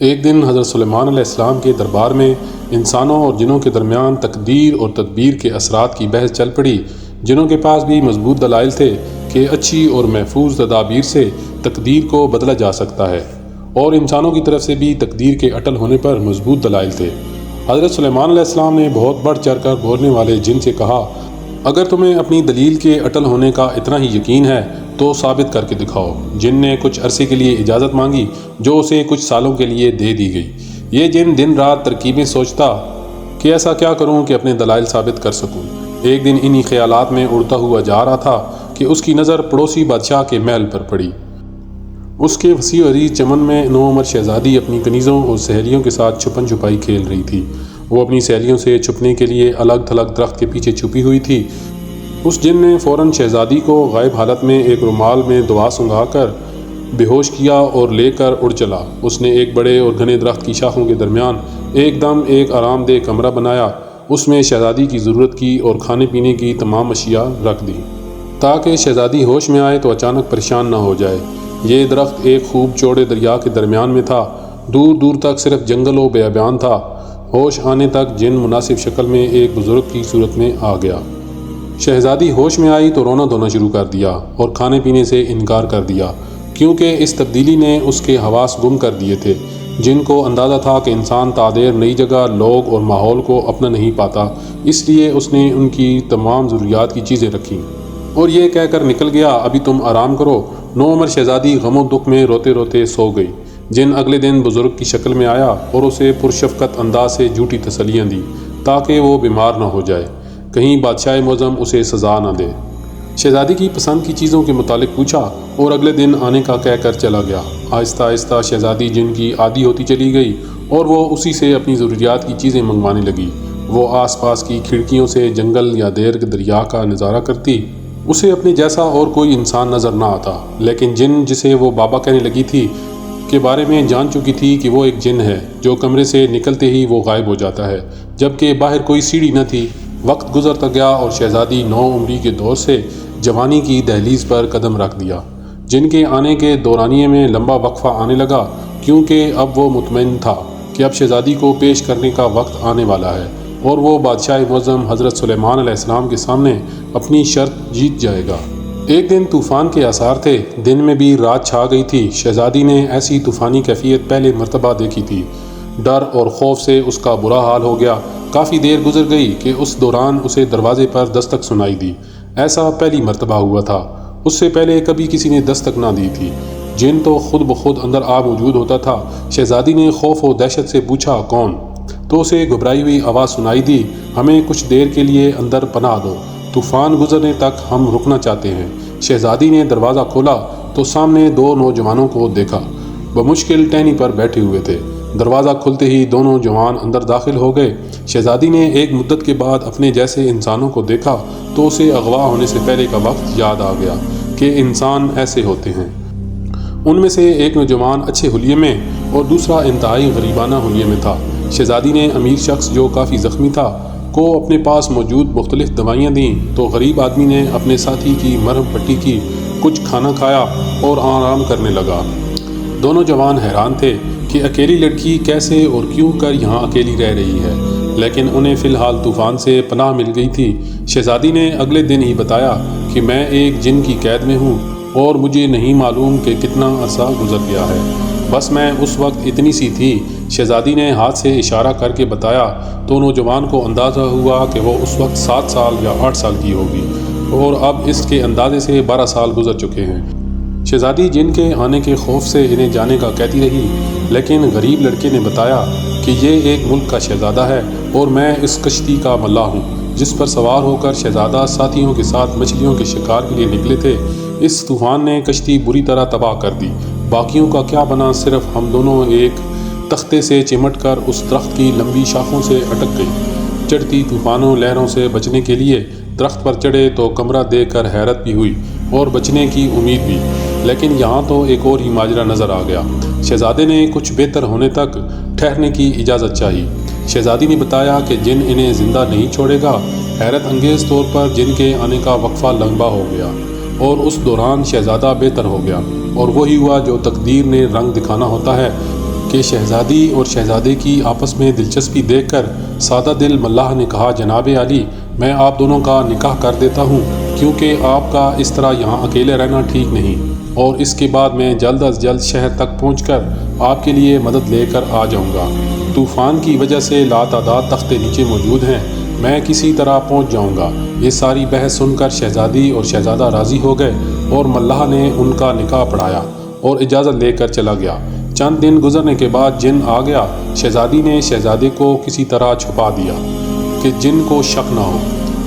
ایک دن حضرت سلیمان علیہ السلام کے دربار میں انسانوں اور جنوں کے درمیان تقدیر اور تدبیر کے اثرات کی بحث چل پڑی۔ جنوں کے پاس بھی مضبوط دلائل تھے کہ اچھی اور محفوظ تدابیر سے تقدیر کو بدلا جا سکتا ہے، اور انسانوں کی طرف سے بھی تقدیر کے اٹل ہونے پر مضبوط دلائل تھے۔ حضرت سلیمان علیہ السلام نے بہت بڑھ چڑھ کر بولنے والے جن سے کہا، اگر تمہیں اپنی دلیل کے اٹل ہونے کا اتنا ہی یقین ہے تو ثابت کر کے دکھاؤ۔ جن نے کچھ عرصے کے لیے اجازت مانگی جو اسے کچھ سالوں کے لیے دے دی گئی۔ یہ جن دن رات ترکیبیں سوچتا کہ ایسا کیا کروں کہ اپنے دلائل ثابت کر سکوں۔ ایک دن انہی خیالات میں اڑتا ہوا جا رہا تھا کہ اس کی نظر پڑوسی بادشاہ کے محل پر پڑی۔ اس کے وسیع و عریض چمن میں نوعمر شہزادی اپنی کنیزوں اور سہیلیوں کے ساتھ چھپن چھپائی کھیل رہی تھی۔ وہ اپنی سہیلیوں سے چھپنے کے لیے الگ تھلگ درخت کے پیچھے چھپی ہوئی تھی۔ اس جن نے فوراً شہزادی کو غائب حالت میں ایک رومال میں دوا سنگھا کر بے ہوش کیا اور لے کر اڑ چلا۔ اس نے ایک بڑے اور گھنے درخت کی شاخوں کے درمیان ایک دم ایک آرام دہ کمرہ بنایا۔ اس میں شہزادی کی ضرورت کی اور کھانے پینے کی تمام اشیاء رکھ دی تاکہ شہزادی ہوش میں آئے تو اچانک پریشان نہ ہو جائے۔ یہ درخت ایک خوب چوڑے دریا کے درمیان میں تھا۔ دور دور تک صرف جنگل و بیابان تھا۔ ہوش آنے تک جن مناسب شکل میں ایک بزرگ کی صورت میں آ گیا۔ شہزادی ہوش میں آئی تو رونا دھونا شروع کر دیا اور کھانے پینے سے انکار کر دیا، کیونکہ اس تبدیلی نے اس کے حواس گم کر دیے تھے۔ جن کو اندازہ تھا کہ انسان تعدیر نئی جگہ، لوگ اور ماحول کو اپنا نہیں پاتا، اس لیے اس نے ان کی تمام ضروریات کی چیزیں رکھیں اور یہ کہہ کر نکل گیا، ابھی تم آرام کرو۔ نوعمر شہزادی غم و دکھ میں روتے روتے سو گئی۔ جن اگلے دن بزرگ کی شکل میں آیا اور اسے پرشفقت انداز سے جھوٹی تسلیاں دی تاکہ وہ بیمار نہ ہو جائے، کہیں بادشاہ معظم اسے سزا نہ دے۔ شہزادی کی پسند کی چیزوں کے متعلق پوچھا اور اگلے دن آنے کا کہہ کر چلا گیا۔ آہستہ آہستہ شہزادی جن کی عادی ہوتی چلی گئی اور وہ اسی سے اپنی ضروریات کی چیزیں منگوانے لگی۔ وہ آس پاس کی کھڑکیوں سے جنگل یا دیر دریا کا نظارہ کرتی۔ اسے اپنے جیسا اور کوئی انسان نظر نہ آتا، لیکن جن جسے وہ بابا کہنے لگی تھی کے بارے میں جان چکی تھی کہ وہ ایک جن ہے جو کمرے سے نکلتے ہی وہ غائب ہو جاتا ہے، جبکہ باہر کوئی سیڑھی نہ تھی۔ وقت گزرتا گیا اور شہزادی نو عمری کے دور سے جوانی کی دہلیز پر قدم رکھ دیا۔ جن کے آنے کے دورانیے میں لمبا وقفہ آنے لگا، کیونکہ اب وہ مطمئن تھا کہ اب شہزادی کو پیش کرنے کا وقت آنے والا ہے اور وہ بادشاہ معظم حضرت سلیمان علیہ السلام کے سامنے اپنی شرط جیت جائے گا۔ ایک دن طوفان کے آثار تھے، دن میں بھی رات چھا گئی تھی۔ شہزادی نے ایسی طوفانی کیفیت پہلے مرتبہ دیکھی تھی۔ ڈر اور خوف سے اس کا برا حال ہو گیا۔ کافی دیر گزر گئی کہ اس دوران اسے دروازے پر دستک سنائی دی۔ ایسا پہلی مرتبہ ہوا تھا، اس سے پہلے کبھی کسی نے دستک نہ دی تھی۔ جن تو خود بخود اندر آ موجود ہوتا تھا۔ شہزادی نے خوف و دہشت سے پوچھا، کون؟ تو اسے گھبرائی ہوئی آواز سنائی دی، ہمیں کچھ دیر کے لیے اندر پناہ دو، طوفان گزرنے تک ہم رکنا چاہتے ہیں۔ شہزادی نے دروازہ کھولا تو سامنے دو نوجوانوں کو دیکھا، بمشکل ٹہنی پر بیٹھے ہوئے تھے۔ دروازہ کھلتے ہی دونوں جوان اندر داخل ہو گئے۔ شہزادی نے ایک مدت کے بعد اپنے جیسے انسانوں کو دیکھا تو اسے اغوا ہونے سے پہلے کا وقت یاد آ گیا کہ انسان ایسے ہوتے ہیں۔ ان میں سے ایک نوجوان اچھے حلیے میں اور دوسرا انتہائی غریبانہ حلیے میں تھا۔ شہزادی نے امیر شخص جو کافی زخمی تھا کو اپنے پاس موجود مختلف دوائیاں دیں تو غریب آدمی نے اپنے ساتھی کی مرہم پٹی کی، کچھ کھانا کھایا اور آرام کرنے لگا۔ دونوں جوان حیران تھے کہ اکیلی لڑکی کیسے اور کیوں کر یہاں اکیلی رہ رہی ہے، لیکن انہیں فی الحال طوفان سے پناہ مل گئی تھی۔ شہزادی نے اگلے دن ہی بتایا کہ میں ایک جن کی قید میں ہوں اور مجھے نہیں معلوم کہ کتنا عرصہ گزر گیا ہے، بس میں اس وقت اتنی سی تھی۔ شہزادی نے ہاتھ سے اشارہ کر کے بتایا تو نوجوان کو اندازہ ہوا کہ وہ اس وقت 7 سال یا 8 سال کی ہوگی اور اب اس کے اندازے سے 12 سال گزر چکے ہیں۔ شہزادی جن کے آنے کے خوف سے انہیں جانے کا کہتی رہی، لیکن غریب لڑکے نے بتایا کہ یہ ایک ملک کا شہزادہ ہے اور میں اس کشتی کا ملاح ہوں جس پر سوار ہو کر شہزادہ ساتھیوں کے ساتھ مچھلیوں کے شکار کے لیے نکلے تھے۔ اس طوفان نے کشتی بری طرح تباہ کر دی۔ باقیوں کا کیا بنا، صرف ہم دونوں ایک تختے سے چمٹ کر اس درخت کی لمبی شاخوں سے اٹک گئی۔ چڑھتی طوفانوں لہروں سے بچنے کے لیے درخت پر چڑھے تو کمرہ دیکھ کر حیرت بھی ہوئی اور بچنے کی امید بھی، لیکن یہاں تو ایک اور ہی ماجرا نظر آ گیا۔ شہزادے نے کچھ بہتر ہونے تک ٹھہرنے کی اجازت چاہی۔ شہزادی نے بتایا کہ جن انہیں زندہ نہیں چھوڑے گا۔ حیرت انگیز طور پر جن کے آنے کا وقفہ لمبا ہو گیا اور اس دوران شہزادہ بہتر ہو گیا، اور وہی ہوا جو تقدیر نے رنگ دکھانا ہوتا ہے کہ شہزادی اور شہزادے کی آپس میں دلچسپی دیکھ کر سادہ دل ملاح نے کہا، جناب عالی، میں آپ دونوں کا نکاح کر دیتا ہوں، کیونکہ آپ کا اس طرح یہاں اکیلے رہنا ٹھیک نہیں، اور اس کے بعد میں جلد از جلد شہر تک پہنچ کر آپ کے لیے مدد لے کر آ جاؤں گا۔ طوفان کی وجہ سے لاتعداد تختے نیچے موجود ہیں، میں کسی طرح پہنچ جاؤں گا۔ یہ ساری بحث سن کر شہزادی اور شہزادہ راضی ہو گئے اور ملاح نے ان کا نکاح پڑھایا اور اجازت لے کر چلا گیا۔ چند دن گزرنے کے بعد جن آ گیا۔ شہزادی نے شہزادے کو کسی طرح چھپا دیا کہ جن کو شک نہ ہو۔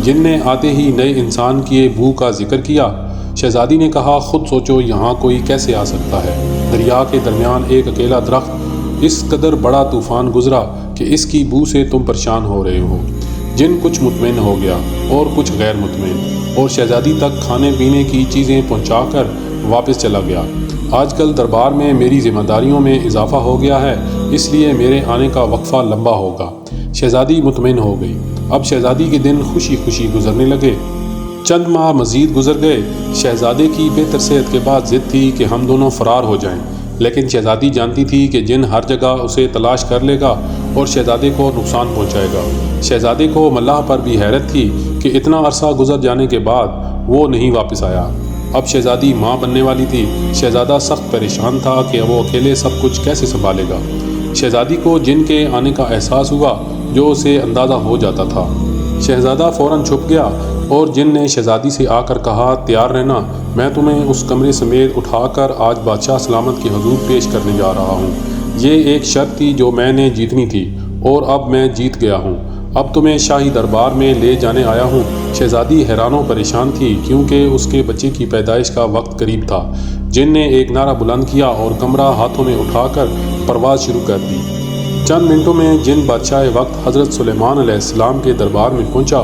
جن نے آتے ہی نئے انسان کی بو کا ذکر کیا۔ شہزادی نے کہا، خود سوچو یہاں کوئی کیسے آ سکتا ہے؟ دریا کے درمیان ایک اکیلا درخت، اس قدر بڑا طوفان گزرا کہ اس کی بو سے تم پریشان ہو رہے ہو۔ جن کچھ مطمئن ہو گیا اور کچھ غیر مطمئن، اور شہزادی تک کھانے پینے کی چیزیں پہنچا کر واپس چلا گیا۔ آج کل دربار میں میری ذمہ داریوں میں اضافہ ہو گیا ہے، اس لیے میرے آنے کا وقفہ لمبا ہوگا۔ شہزادی مطمئن ہو گئی۔ اب شہزادی کے دن خوشی خوشی گزرنے لگے۔ چند ماہ مزید گزر گئے۔ شہزادے کی بہتر صحت کے بعد ضد تھی کہ ہم دونوں فرار ہو جائیں، لیکن شہزادی جانتی تھی کہ جن ہر جگہ اسے تلاش کر لے گا اور شہزادے کو نقصان پہنچائے گا۔ شہزادے کو ملاح پر بھی حیرت تھی کہ اتنا عرصہ گزر جانے کے بعد وہ نہیں واپس آیا۔ اب شہزادی ماں بننے والی تھی۔ شہزادہ سخت پریشان تھا کہ وہ اکیلے سب کچھ کیسے سنبھالے گا۔ شہزادی کو جن کے آنے کا احساس ہوا جو اسے اندازہ ہو جاتا تھا۔ شہزادہ فوراً چھپ گیا اور جن نے شہزادی سے آ کر کہا، تیار رہنا، میں تمہیں اس کمرے سمیت اٹھا کر آج بادشاہ سلامت کے حضور پیش کرنے جا رہا ہوں۔ یہ ایک شرط تھی جو میں نے جیتنی تھی اور اب میں جیت گیا ہوں۔ اب تمہیں شاہی دربار میں لے جانے آیا ہوں۔ شہزادی حیران و پریشان تھی کیونکہ اس کے بچے کی پیدائش کا وقت قریب تھا۔ جن نے ایک نعرہ بلند کیا اور کمرہ ہاتھوں میں اٹھا کر پرواز شروع کر دی۔ چند منٹوں میں جن بادشاہ وقت حضرت سلیمان علیہ السلام کے دربار میں پہنچا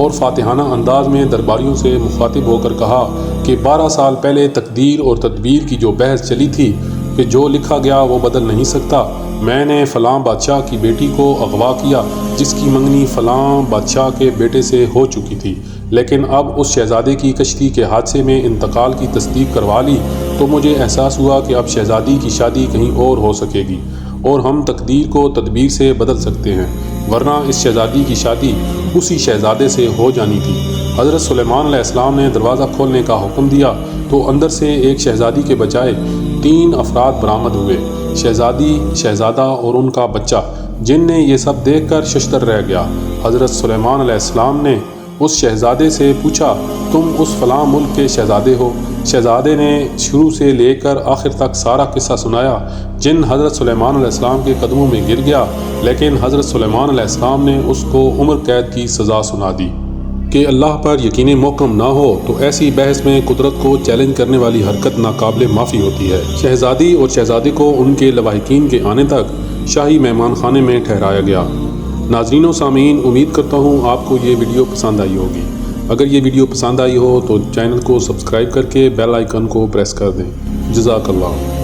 اور فاتحانہ انداز میں درباریوں سے مخاطب ہو کر کہا کہ 12 سال پہلے تقدیر اور تدبیر کی جو بحث چلی تھی کہ جو لکھا گیا وہ بدل نہیں سکتا، میں نے فلاں بادشاہ کی بیٹی کو اغوا کیا جس کی منگنی فلاں بادشاہ کے بیٹے سے ہو چکی تھی، لیکن اب اس شہزادے کی کشتی کے حادثے میں انتقال کی تصدیق کروا لی تو مجھے احساس ہوا کہ اب شہزادی کی شادی کہیں اور ہو سکے گی اور ہم تقدیر کو تدبیر سے بدل سکتے ہیں، ورنہ اس شہزادی کی شادی اسی شہزادے سے ہو جانی تھی۔ حضرت سلیمان علیہ السلام نے دروازہ کھولنے کا حکم دیا تو اندر سے ایک شہزادی کے بجائے 3 افراد برآمد ہوئے، شہزادی، شہزادہ اور ان کا بچہ۔ جن نے یہ سب دیکھ کر ششدر رہ گیا۔ حضرت سلیمان علیہ السلام نے اس شہزادے سے پوچھا، تم اس فلاں ملک کے شہزادے ہو؟ شہزادے نے شروع سے لے کر آخر تک سارا قصہ سنایا۔ جن حضرت سلیمان علیہ السلام کے قدموں میں گر گیا، لیکن حضرت سلیمان علیہ السلام نے اس کو عمر قید کی سزا سنا دی کہ اللہ پر یقین محکم نہ ہو تو ایسی بحث میں قدرت کو چیلنج کرنے والی حرکت ناقابل معافی ہوتی ہے۔ شہزادی اور شہزادے کو ان کے لواحقین کے آنے تک شاہی مہمان خانے میں ٹھہرایا گیا۔ ناظرین و سامعین، امید کرتا ہوں آپ کو یہ ویڈیو پسند آئی ہوگی۔ اگر یہ ویڈیو پسند آئی ہو تو چینل کو سبسکرائب کر کے بیل آئیکن کو پریس کر دیں۔ جزاک اللہ۔